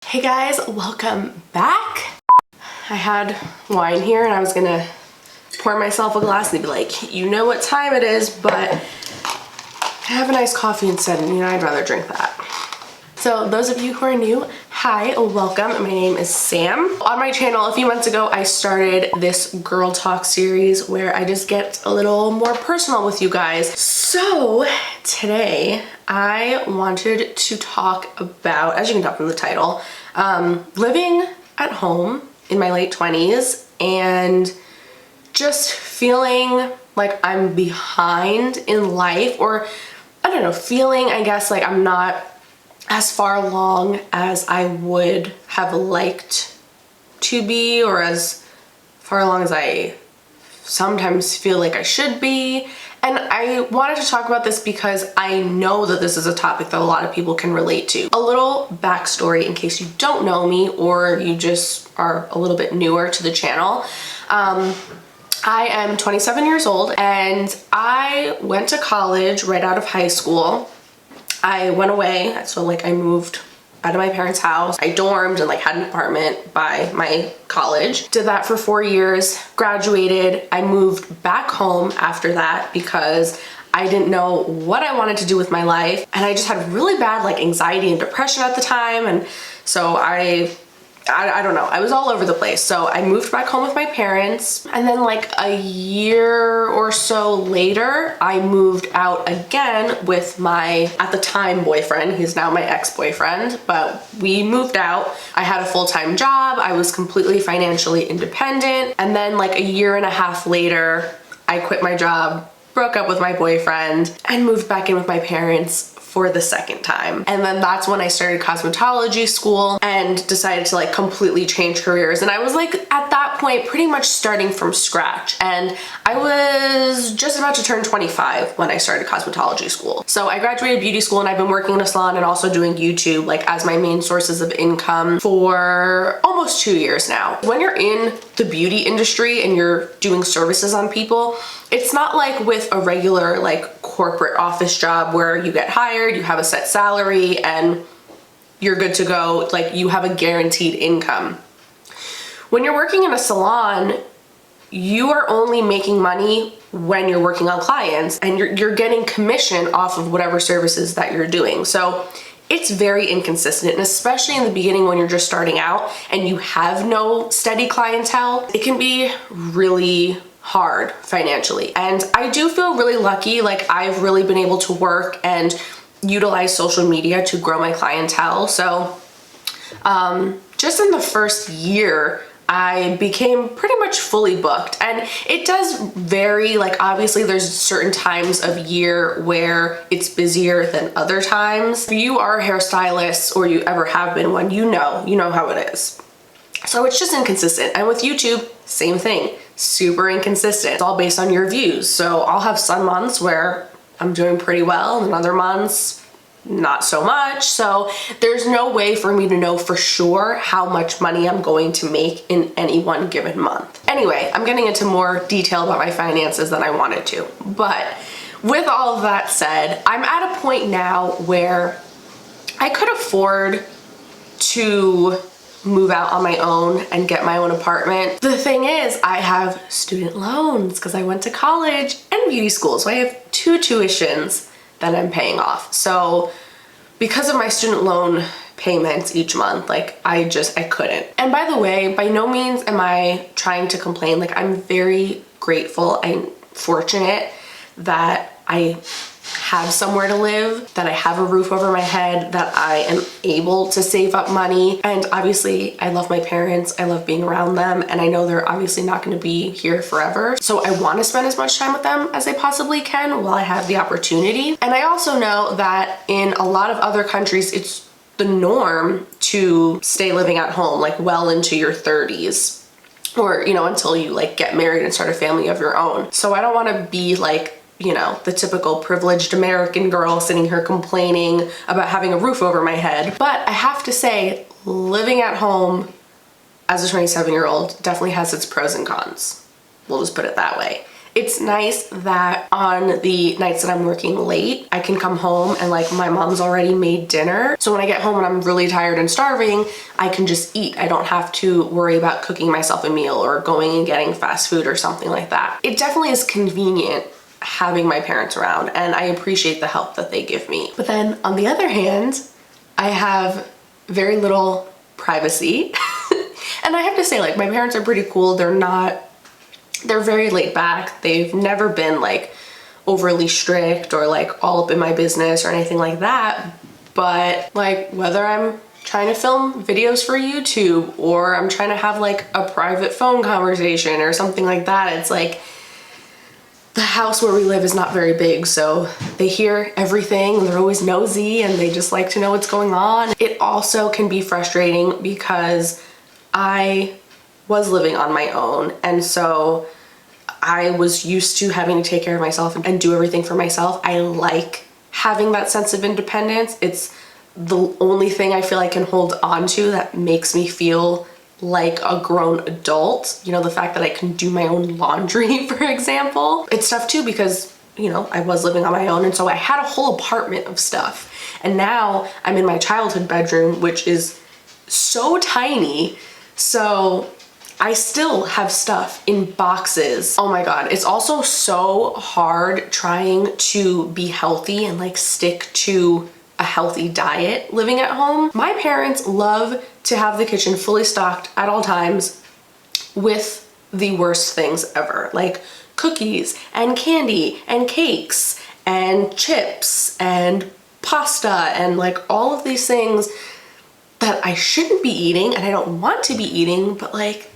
Hey guys, welcome back. I had wine here and I was gonna pour myself a glass and be like, you know what time it is, but I have a nice coffee instead, and I'd rather drink that. So those of you who are new, hi, welcome. My name is Sam. On my channel a few months ago, I started this girl talk series where I just get a little more personal with you guys. So today I wanted to talk about, as you can tell from the title, living at home in my late 20s and just feeling like I'm behind in life, or I don't know, feeling, I guess, like I'm not as far along as I would have liked to be, or as far along as I sometimes feel like I should be. And I wanted to talk about this because I know that this is a topic that a lot of people can relate to. A little backstory in case you don't know me or you just are a little bit newer to the channel. I am 27 years old and I went to college right out of high school. I went away, so like I moved out of my parents' house. I dormed and like had an apartment by my college. Did that for 4 years, graduated. I moved back home after that because I didn't know what I wanted to do with my life. And I just had really bad like anxiety and depression at the time. And so I don't know, I was all over the place. So I moved back home with my parents, and then like a year or so later, I moved out again with my, at the time, boyfriend. He's now my ex-boyfriend, but we moved out. I had a full-time job. I was completely financially independent. And then like a year and a half later, I quit my job, broke up with my boyfriend, and moved back in with my parents for the second time. And then that's when I started cosmetology school and decided to like completely change careers. And I was like at that point pretty much starting from scratch. And I was just about to turn 25 when I started cosmetology school. So I graduated beauty school and I've been working in a salon and also doing YouTube like as my main sources of income for almost 2 years now. When you're in the beauty industry and you're doing services on people, it's not like with a regular like corporate office job where you get hired, you have a set salary, and you're good to go. Like you have a guaranteed income. When you're working in a salon, you are only making money when you're working on clients, and you're getting commission off of whatever services that you're doing. So it's very inconsistent, and especially in the beginning when you're just starting out and you have no steady clientele, it can be really hard financially. And I do feel really lucky. Like I've really been able to work and utilize social media to grow my clientele. So just in the first year, I became pretty much fully booked. And it does vary. Like obviously there's certain times of year where it's busier than other times. If you are a hairstylist or you ever have been one, you know how it is. So it's just inconsistent. And with YouTube, same thing, super inconsistent. It's all based on your views. So I'll have some months where I'm doing pretty well and other months, not so much. So there's no way for me to know for sure how much money I'm going to make in any one given month. Anyway, I'm getting into more detail about my finances than I wanted to. But with all of that said, I'm at a point now where I could afford to move out on my own and get my own apartment. The thing is, I have student loans because I went to college and beauty school. So I have 2 tuitions that I'm paying off. So because of my student loan payments each month, like I couldn't. And by the way, by no means am I trying to complain. Like I'm very grateful and fortunate that I have somewhere to live, that I have a roof over my head, that I am able to save up money. And obviously I love my parents, I love being around them, and I know they're obviously not going to be here forever. So I want to spend as much time with them as I possibly can while I have the opportunity. And I also know that in a lot of other countries, it's the norm to stay living at home like well into your 30s, or until you like get married and start a family of your own. So I don't want to be like the typical privileged American girl sitting here complaining about having a roof over my head. But I have to say, living at home as a 27-year-old definitely has its pros and cons. We'll just put it that way. It's nice that on the nights that I'm working late, I can come home and like my mom's already made dinner. So when I get home and I'm really tired and starving, I can just eat. I don't have to worry about cooking myself a meal or going and getting fast food or something like that. It definitely is convenient having my parents around, and I appreciate the help that they give me. But then on the other hand, I have very little privacy. And I have to say, like, my parents are pretty cool. They're very laid back. They've never been like overly strict or like all up in my business or anything like that. But like, whether I'm trying to film videos for YouTube or I'm trying to have like a private phone conversation or something like that, it's like the house where we live is not very big, so they hear everything and they're always nosy and they just like to know what's going on. It also can be frustrating because I was living on my own, and so I was used to having to take care of myself and do everything for myself. I like having that sense of independence. It's the only thing I feel I can hold on to that makes me feel like a grown adult. You know, the fact that I can do my own laundry, for example. It's tough too because, you know, I was living on my own, and so I had a whole apartment of stuff. And now I'm in my childhood bedroom, which is so tiny. So I still have stuff in boxes. Oh my God, it's also so hard trying to be healthy and like stick to a healthy diet living at home. My parents love to have the kitchen fully stocked at all times with the worst things ever, like cookies and candy and cakes and chips and pasta and like all of these things that I shouldn't be eating and I don't want to be eating, but like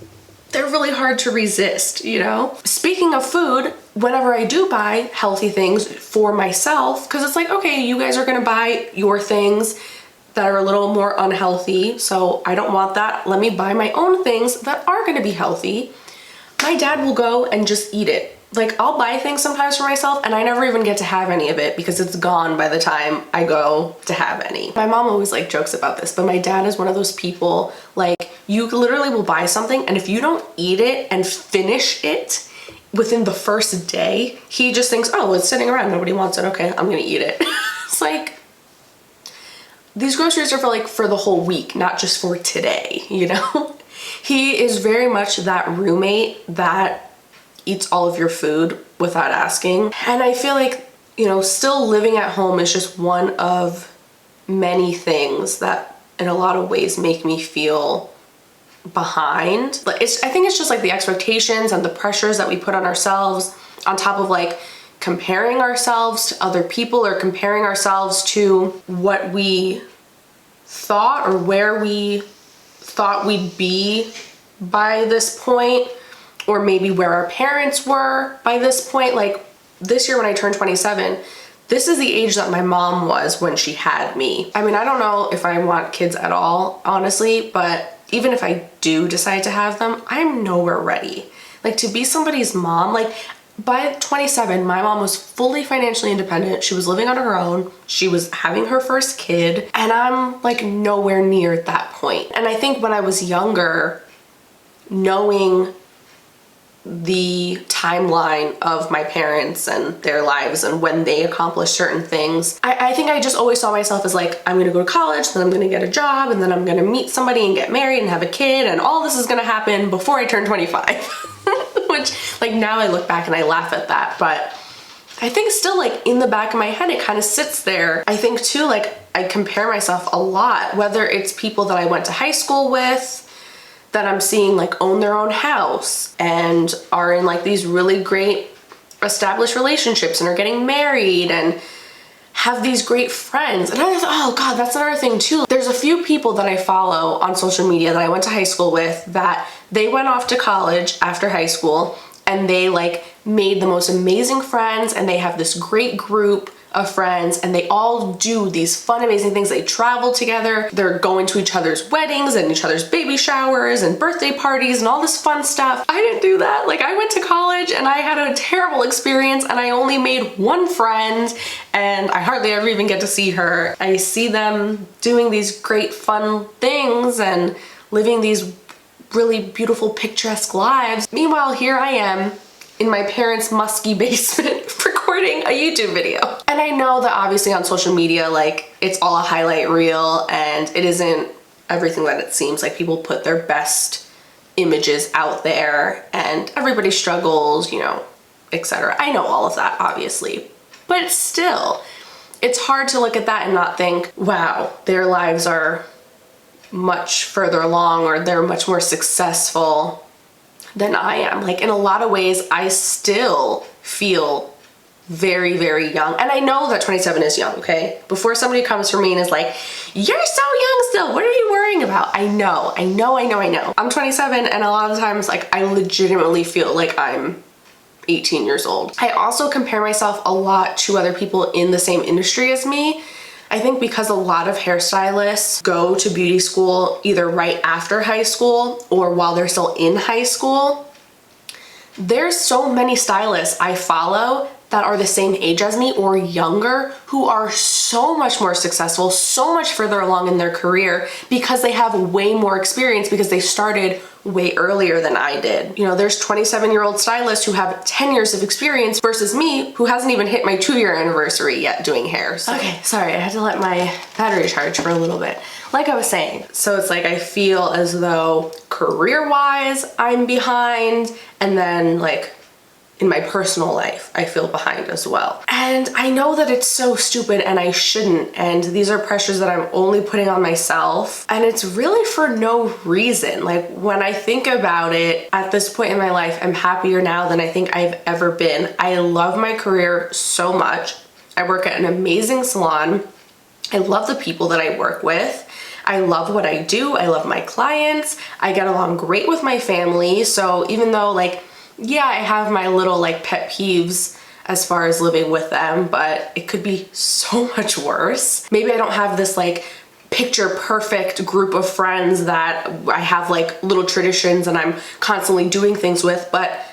they're really hard to resist, you know? Speaking of food, whenever I do buy healthy things for myself, because it's like, okay, you guys are gonna buy your things that are a little more unhealthy, so I don't want that. Let me buy my own things that are gonna be healthy. My dad will go and just eat it. Like, I'll buy things sometimes for myself and I never even get to have any of it because it's gone by the time I go to have any. My mom always like jokes about this, but my dad is one of those people, like, you literally will buy something and if you don't eat it and finish it within the first day, he just thinks, oh, it's sitting around, nobody wants it, okay, I'm gonna eat it. It's like, these groceries are for the whole week, not just for today, you know? He is very much that roommate that eats all of your food without asking. And I feel like, you know, still living at home is just one of many things that in a lot of ways make me feel behind. But I think it's just like the expectations and the pressures that we put on ourselves on top of like comparing ourselves to other people or comparing ourselves to what we thought or where we thought we'd be by this point, or maybe where our parents were by this point. Like this year when I turned 27, this is the age that my mom was when she had me. I mean, I don't know if I want kids at all, honestly, but even if I do decide to have them, I'm nowhere ready. Like to be somebody's mom, like by 27, my mom was fully financially independent. She was living on her own. She was having her first kid, and I'm like nowhere near that point. And I think when I was younger, knowing the timeline of my parents and their lives and when they accomplished certain things, I think I just always saw myself as like, I'm gonna go to college, then I'm gonna get a job, and then I'm gonna meet somebody and get married and have a kid, and all this is gonna happen before I turn 25. Which, like, now I look back and I laugh at that, but I think still, like, in the back of my head, it kind of sits there. I think too, like, I compare myself a lot, whether it's people that I went to high school with, that I'm seeing like own their own house and are in like these really great established relationships and are getting married and have these great friends. And I thought, oh God, that's another thing too. There's a few people that I follow on social media that I went to high school with that they went off to college after high school and they like made the most amazing friends and they have this great group of friends and they all do these fun, amazing things. They travel together, they're going to each other's weddings and each other's baby showers and birthday parties and all this fun stuff. I didn't do that. Like, I went to college and I had a terrible experience and I only made one friend and I hardly ever even get to see her. I see them doing these great fun things and living these really beautiful picturesque lives. Meanwhile, here I am in my parents' musky basement recording a YouTube video. And I know that obviously on social media, like, it's all a highlight reel and it isn't everything that it seems. Like, people put their best images out there and everybody struggles, you know, etc. I know all of that, obviously, but still, it's hard to look at that and not think, wow, their lives are much further along or they're much more successful than I am. Like, in a lot of ways, I still feel very, very young. And I know that 27 is young, okay? Before somebody comes for me and is like, you're so young still, what are you worrying about? I know. I'm 27 and a lot of times, like, I legitimately feel like I'm 18 years old. I also compare myself a lot to other people in the same industry as me. I think because a lot of hairstylists go to beauty school either right after high school or while they're still in high school, there's so many stylists I follow that are the same age as me or younger who are so much more successful, so much further along in their career because they have way more experience because they started way earlier than I did. You know, there's 27-year-old stylists who have 10 years of experience versus me who hasn't even hit my 2-year anniversary yet doing hair. So. Okay, sorry, I had to let my battery charge for a little bit. Like I was saying, so it's like I feel as though career-wise I'm behind, and then like in my personal life, I feel behind as well. And I know that it's so stupid and I shouldn't, and these are pressures that I'm only putting on myself, and it's really for no reason. Like, when I think about it, at this point in my life, I'm happier now than I think I've ever been. I love my career so much. I work at an amazing salon. I love the people that I work with. I love what I do. I love my clients. I get along great with my family. So even though, like, yeah, I have my little like pet peeves as far as living with them, but it could be so much worse. Maybe I don't have this like picture perfect group of friends that I have like little traditions and I'm constantly doing things with, but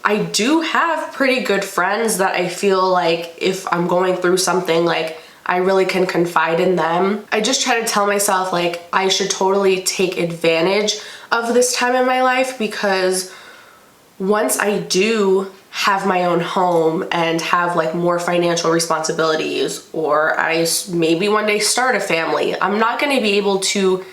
I do have pretty good friends that I feel like if I'm going through something, like, I really can confide in them. I just try to tell myself like I should totally take advantage of this time in my life, because once I do have my own home and have like more financial responsibilities, or I maybe one day start a family, I'm not going to be able to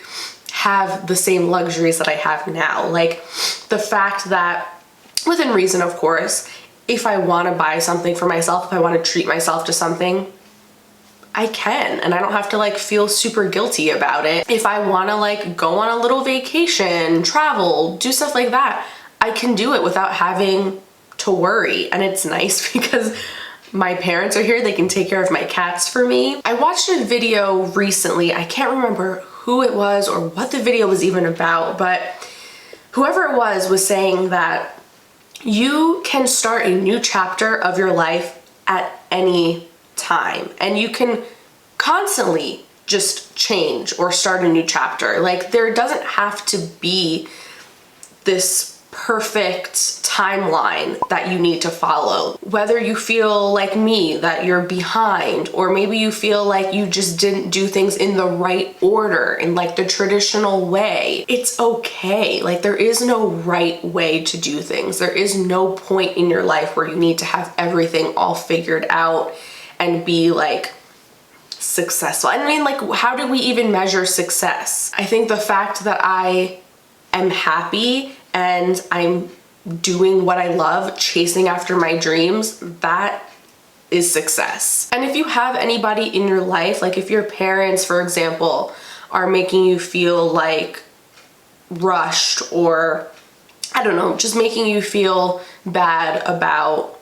have the same luxuries that I have now. Like, the fact that, within reason of course, if I want to buy something for myself, if I want to treat myself to something, I can, and I don't have to like feel super guilty about it. If I want to like go on a little vacation, travel, do stuff like that, I can do it without having to worry. And it's nice because my parents are here, they can take care of my cats for me. I watched a video recently, I can't remember who it was or what the video was even about, but whoever it was saying that you can start a new chapter of your life at any time, and you can constantly just change or start a new chapter. Like, there doesn't have to be this perfect timeline that you need to follow. Whether you feel like me that you're behind, or maybe you feel like you just didn't do things in the right order, in like the traditional way, it's okay. Like, there is no right way to do things. There is no point in your life where you need to have everything all figured out and be like successful. I mean, like, how do we even measure success? I think the fact that I am happy and I'm doing what I love, chasing after my dreams, that is success. And if you have anybody in your life, like if your parents, for example, are making you feel like rushed, or I don't know, just making you feel bad about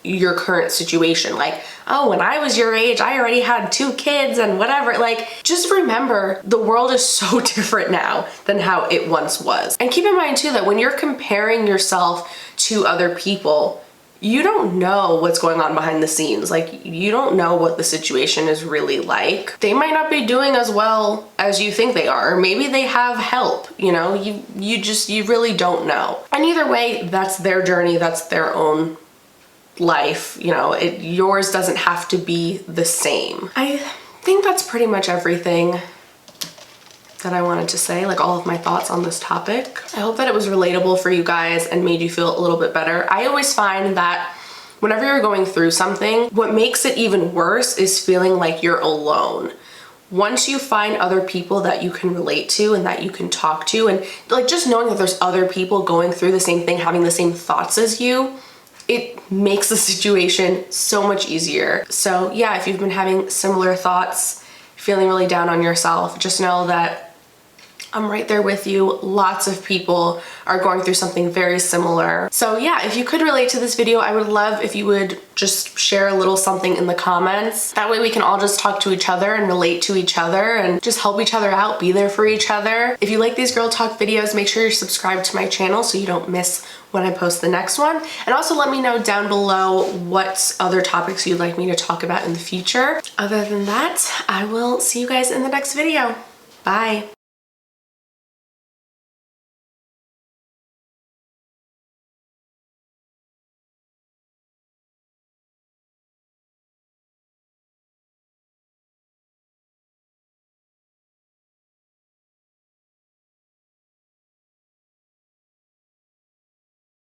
your current situation, like, oh, when I was your age, I already had 2 kids and whatever. Like, just remember, the world is so different now than how it once was. And keep in mind too that when you're comparing yourself to other people, you don't know what's going on behind the scenes. Like, you don't know what the situation is really like. They might not be doing as well as you think they are, or maybe they have help, you know, you really don't know. And either way, that's their journey, that's their own life, you know, yours doesn't have to be the same. I think that's pretty much everything that I wanted to say, like all of my thoughts on this topic. I hope that it was relatable for you guys and made you feel a little bit better. I always find that whenever you're going through something, what makes it even worse is feeling like you're alone. Once you find other people that you can relate to and that you can talk to, and like just knowing that there's other people going through the same thing, having the same thoughts as you, it makes the situation so much easier. So yeah, if you've been having similar thoughts, feeling really down on yourself, just know that I'm right there with you. Lots of people are going through something very similar. So yeah, if you could relate to this video, I would love if you would just share a little something in the comments. That way we can all just talk to each other and relate to each other and just help each other out, be there for each other. If you like these girl talk videos, make sure you're subscribed to my channel so you don't miss when I post the next one. And also let me know down below what other topics you'd like me to talk about in the future. Other than that, I will see you guys in the next video. Bye.